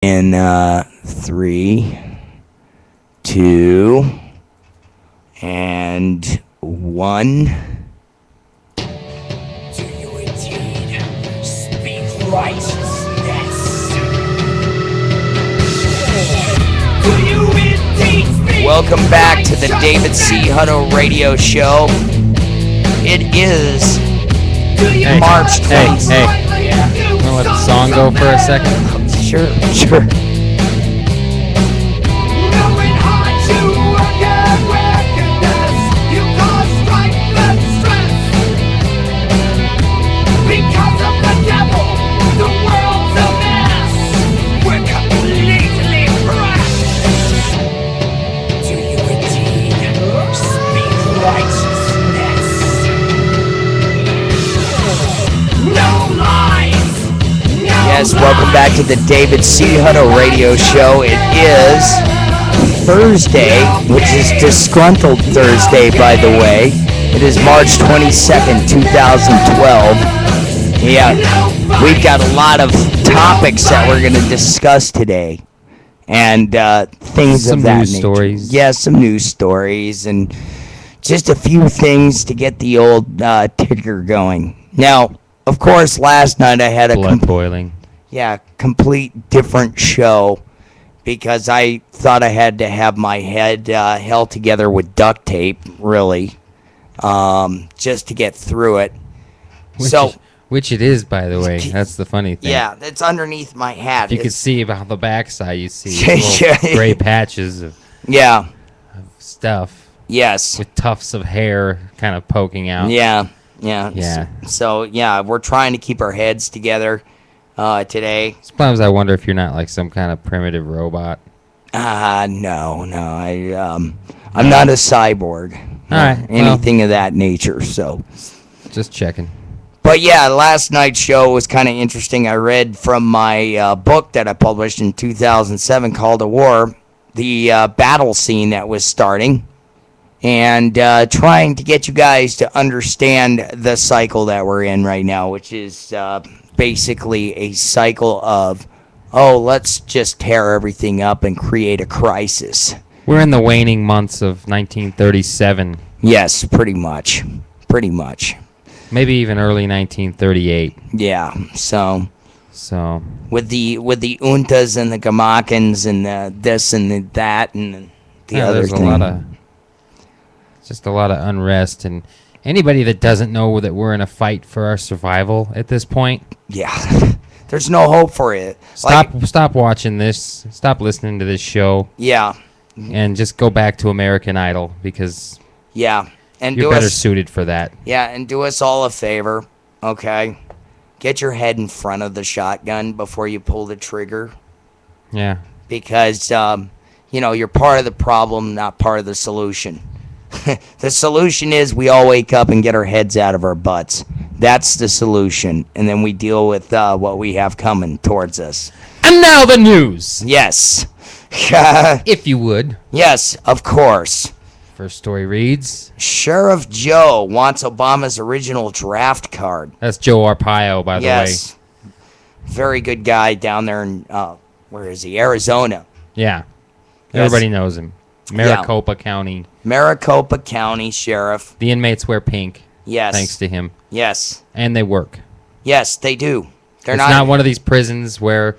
In 3, 2, and 1. Do you indeed speak righteousness? Do you indeed speak Welcome back to the David C. Hutto Radio Show. It is March 20th. Hey. I'm gonna let the song go for a second. Sure. Knowing how to work and wickedness, you cause strife and stress. Because of the devil, the world's a mess. We're completely crushed. Do you indeed speak righteousness? No lies. Yes, welcome back to the David C. Hutto Radio Show. It is Thursday, which is Disgruntled Thursday, by the way. It is March 22nd, 2012. Yeah, we've got a lot of topics that we're going to discuss today. And things Some of that news nature. stories. Yeah, some news stories and just a few things to get the old ticker going. Now, of course, last night I had a Blood boiling. complete different show because I thought I had to have my head held together with duct tape, really, just to get through it. Which it is, by the way. That's the funny thing. Yeah, it's underneath my hat. You can see about the backside. You see Yeah. little gray patches of Yeah, stuff yes. with tufts of hair kind of poking out. Yeah. So, we're trying to keep our heads together today. Sometimes I wonder if you're not like some kind of primitive robot. No. I'm not a cyborg. All right, Anything of that nature, so. Just checking. But yeah, last night's show was kind of interesting. I read from my book that I published in 2007 called A War, the battle scene that was starting, and trying to get you guys to understand the cycle that we're in right now, which is basically a cycle of, let's just tear everything up and create a crisis. We're in the waning months of 1937. Yes, pretty much. Maybe even early 1938. Yeah, so with the Untas and the Gamakans and the this and the that and the other there's thing. Just a lot of unrest, and anybody that doesn't know that we're in a fight for our survival at this point, Yeah, there's no hope for it. stop watching this, stop listening to this show, Yeah, and just go back to American Idol because and you're better suited for that. and do us all a favor, okay? Get your head in front of the shotgun before you pull the trigger, Yeah. because you're part of the problem, not part of the solution. The solution is we all wake up and get our heads out of our butts. That's the solution. And then we deal with what we have coming towards us. And now the news, Yes. if you would. Yes, of course. First story reads, Sheriff Joe wants Obama's original draft card. that's Joe Arpaio, by the Yes. Very good guy down there in, where is he? Arizona. way. Yeah. Yes. Everybody knows him. Maricopa County. Maricopa County Sheriff. The inmates wear pink. Yes. Thanks to him. Yes. And they work. Yes, they do. They're It's not one of these prisons where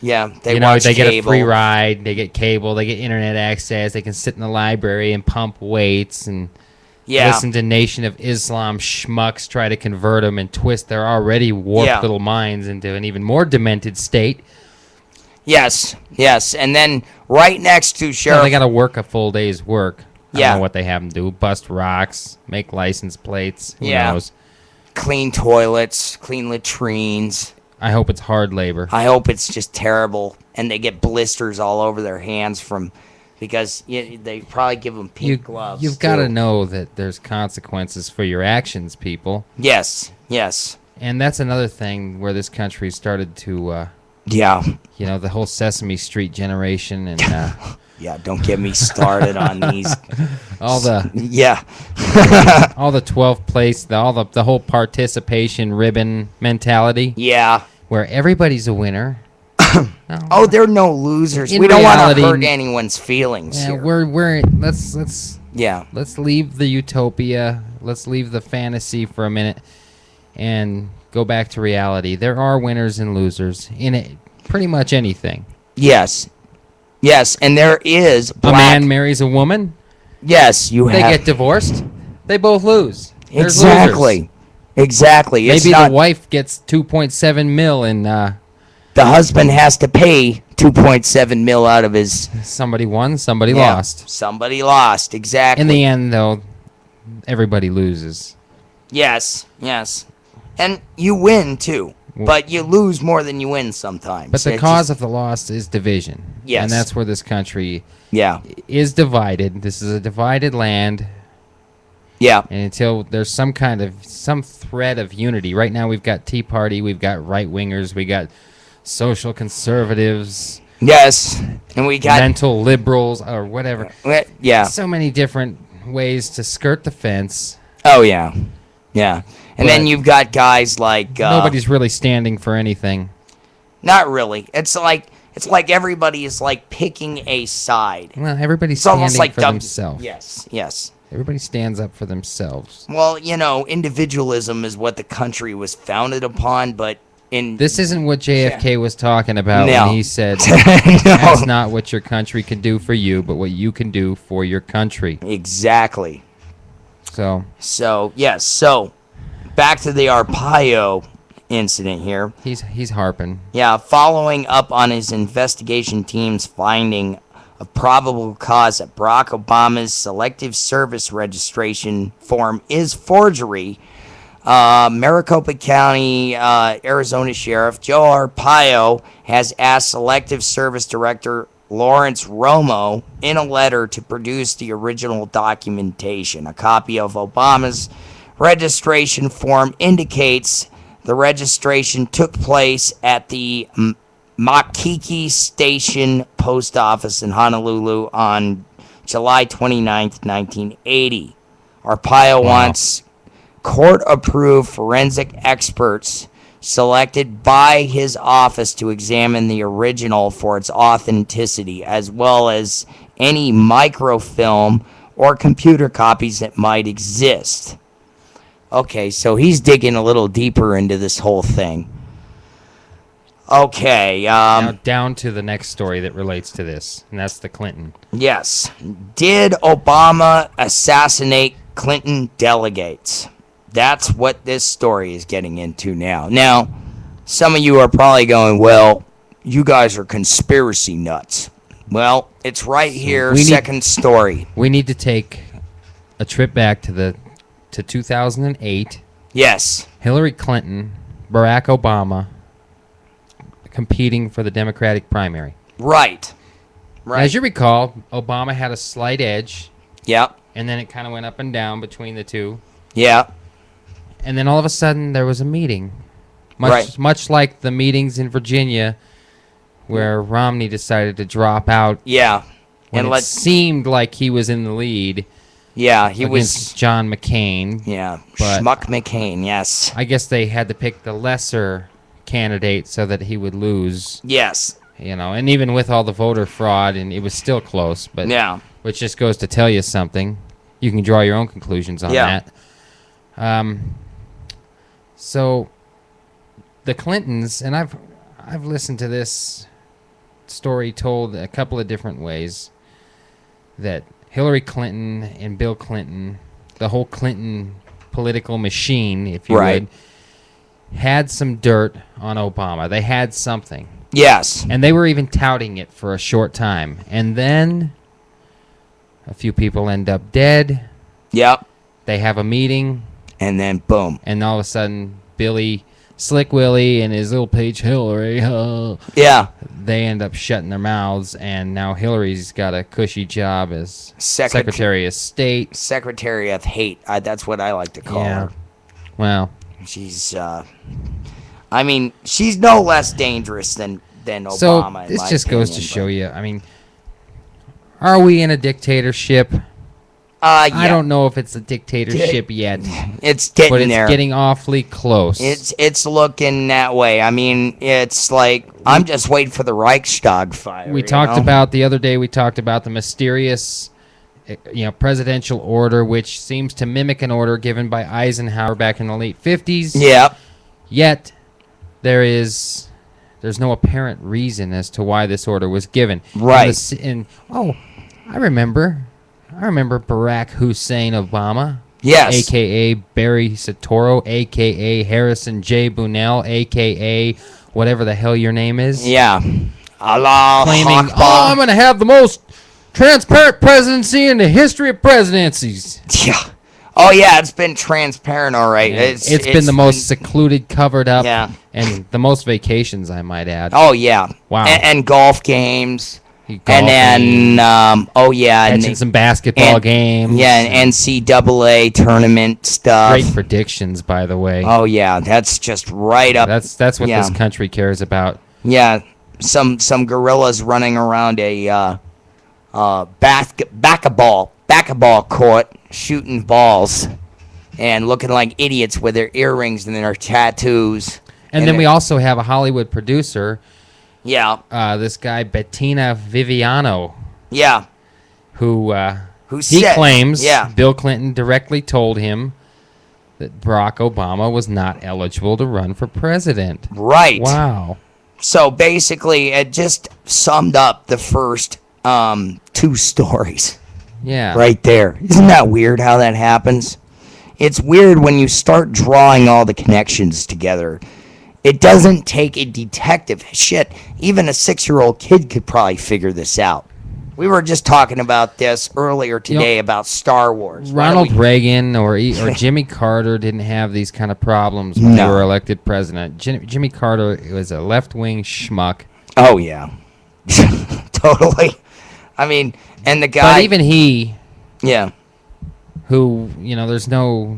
they watch they get cable. a free ride, they get cable, they get internet access, they can sit in the library and pump weights and listen to Nation of Islam schmucks try to convert them and twist their already warped little minds into an even more demented state. Yes. And then right next to Sheriff... They got to work a full day's work. I Yeah. don't know what they have them do. Bust rocks, make license plates. Who knows? Clean toilets, clean latrines. I hope it's hard labor. I hope it's just terrible. And they get blisters all over their hands because they probably give them pink gloves. You've got to know that there's consequences for your actions, people. Yes. And that's another thing where this country started to, Yeah. the whole Sesame Street generation and Yeah, don't get me started on these. all the Yeah. all the 12th place, the whole participation ribbon mentality. Yeah. Where everybody's a winner. Oh, they're no losers. In We don't want reality- to hurt anyone's feelings Yeah, here. we're let's Yeah. let's leave the utopia. Let's leave the fantasy for a minute and go back to reality. There are winners and losers in pretty much anything. Yes. Yes, and there is A black. man marries a woman. Yes, you They have. get divorced. They both lose. There's Exactly. losers. Exactly. It's Maybe not, the wife gets 2.7 mil and the husband has to pay 2.7 mil out of his. somebody won, somebody Yeah, lost. Somebody lost. Exactly. In the end, though, everybody loses. Yes. Yes. And you win too, but you lose more than you win sometimes. But the It's cause just- of the loss is division. Yes. And that's where this country Yeah. is divided. This is a divided land. Yeah. And until there's some thread of unity. Right now we've got Tea Party, we've got right wingers, we got social conservatives, Yes. And we got. mental liberals, or whatever. Yeah. So many different ways to skirt the fence. Oh yeah. Yeah. And then But- you've got guys like. Nobody's really standing for anything. Not really. It's like everybody is like picking a side. Well, everybody's It's almost standing like for Doug- themselves. Yes. Yes. Everybody stands up for themselves. Well, individualism is what the country was founded upon, but in This isn't what JFK was talking about No. when he said, No. that's not what your country can do for you, but what you can do for your country. Exactly. So So yes. So back to the Arpaio incident here. he's harping. Yeah, following up on his investigation team's finding of probable cause that Barack Obama's Selective Service Registration form is forgery, Maricopa County, Arizona Sheriff Joe Arpaio has asked Selective Service Director Lawrence Romo in a letter to produce the original documentation. A copy of Obama's registration form indicates the registration took place at the Makiki Station Post Office in Honolulu on July 29th, 1980. Arpaio wants court-approved forensic experts selected by his office to examine the original for its authenticity, as well as any microfilm or computer copies that might exist. Okay, so he's digging a little deeper into this whole thing. Okay, Now down to the next story that relates to this, and that's the Clinton. yes. Did Obama assassinate Clinton delegates? That's what this story is getting into now. Now, some of you are probably going, well, you guys are conspiracy nuts. Well, it's right here, we need- second story. We need to take a trip back to 2008. Yes. Hillary Clinton, Barack Obama competing for the Democratic primary. Right. Right. As you recall, Obama had a slight edge, Yep. and then it kind of went up and down between the two. Yeah. And then all of a sudden, there was a meeting. Right. Much like the meetings in Virginia where Romney decided to drop out Yeah. when And it let's. seemed like he was in the lead Yeah, he against was. John McCain. Yeah. but- Schmuck McCain. Yes. I guess they had to pick the lesser candidate so that he would lose, Yes. and even with all the voter fraud, and it was still close, but Yeah. which just goes to tell you something. You can draw your own conclusions on Yeah. that. So the Clintons, and I've listened to this story told a couple of different ways, that Hillary Clinton and Bill Clinton, the whole Clinton political machine, if you Right. would, had some dirt on Obama. They had something. Yes. And they were even touting it for a short time. And then a few people end up dead. Yep. They have a meeting, And then boom. and all of a sudden, Slick Willie and his little page Hillary, Yeah. they end up shutting their mouths, and now Hillary's got a cushy job as Secretary of State. Secretary of Hate. That's what I like to call Yeah. her. Well, She's, I mean, she's no less dangerous than Obama. so in this my just goes to opinion, show you, I mean, are we in a dictatorship? Yeah. I don't know if it's a dictatorship yet, It's getting but it's there. getting awfully close. It's looking that way. I mean, it's like I'm just waiting for the Reichstag fire. We talked about the other day. We talked about the mysterious, presidential order, which seems to mimic an order given by Eisenhower back in the late 50s. Yep. Yet there's no apparent reason as to why this order was given. Right. I remember Barack Hussein Obama. Yes. A.K.A. Barry Soetoro, A.K.A. Harrison J. Bunnell, A.K.A. whatever the hell your name is. Yeah. Allah Claiming, Akbar. I'm going to have the most transparent presidency in the history of presidencies. Yeah. Oh, yeah, it's been transparent, all right. It's been the most secluded, covered up, Yeah. and the most vacations, I might add. Oh, yeah. Wow. And golf games. Golfing, And then, catching some basketball games. Yeah, and NCAA tournament stuff. Great predictions, by the way. Oh, yeah, that's just right up. That's what yeah. this country cares about. Yeah, some gorillas running around a basketball court shooting balls and looking like idiots with their earrings and their tattoos. And then we also have a Hollywood producer, Yeah, this guy Bettina Viviano, yeah. who Who he said- claims yeah. Bill Clinton directly told him that Barack Obama was not eligible to run for president. Right. Wow. So basically, it just summed up the first two stories Yeah. right there. Isn't that weird how that happens? It's weird when you start drawing all the connections together. It doesn't take a detective. Shit, even a 6-year-old kid could probably figure this out. We were just talking about this earlier today about Star Wars. Why don't Ronald we- Reagan or Jimmy Carter didn't have these kind of problems when they No. were elected president. Jimmy Carter was a left-wing schmuck. Oh, yeah. Totally. I mean, and the guy... But even he, Yeah. who, there's no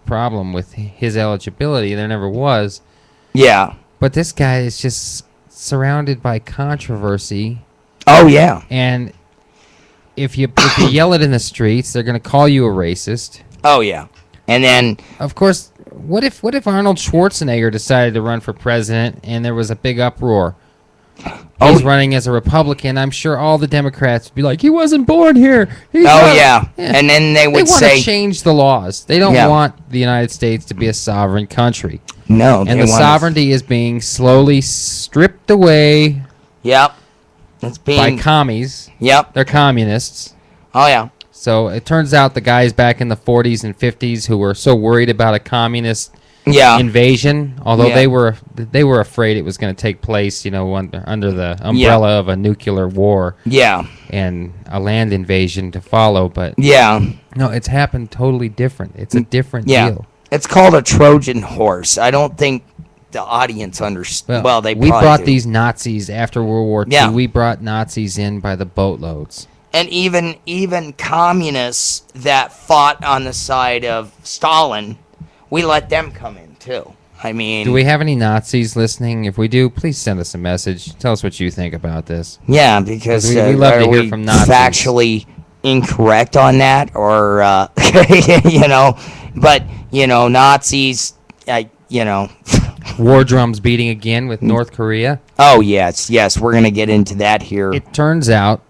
problem with his eligibility. There never was. Yeah. But this guy is just surrounded by controversy. Oh, yeah. And if you yell it in the streets, they're going to call you a racist. Oh, yeah. And then... Of course, what if Arnold Schwarzenegger decided to run for president and there was a big uproar? Oh. He's running as a Republican. I'm sure all the Democrats would be like, he wasn't born here. He's Oh, not-" yeah. And then they would want say... to change the laws. They don't Yeah. want the United States to be a sovereign country. No. And they the want us- sovereignty is being slowly stripped away Yep. It's by being... commies. Yep. They're communists. Oh, yeah. So it turns out the guys back in the 40s and 50s who were so worried about a communist Yeah. invasion, although Yeah. they were afraid it was going to take place, under the umbrella of a nuclear war Yeah. and a land invasion to follow. But Yeah. no, it's happened totally different. It's a different Yeah. deal. It's called a Trojan horse. I don't think the audience understands. Well, they we probably brought do. these Nazis after World War II. Yeah. We brought Nazis in by the boatloads. And even communists that fought on the side of Stalin, we let them come in too. I mean, Do we have any Nazis listening? If we do, please send us a message. Tell us what you think about this. yeah, because We love are to hear we from Nazis. factually incorrect on that, or but Nazis, War drums beating again with North Korea. Oh yes, we're gonna get into that here. It turns out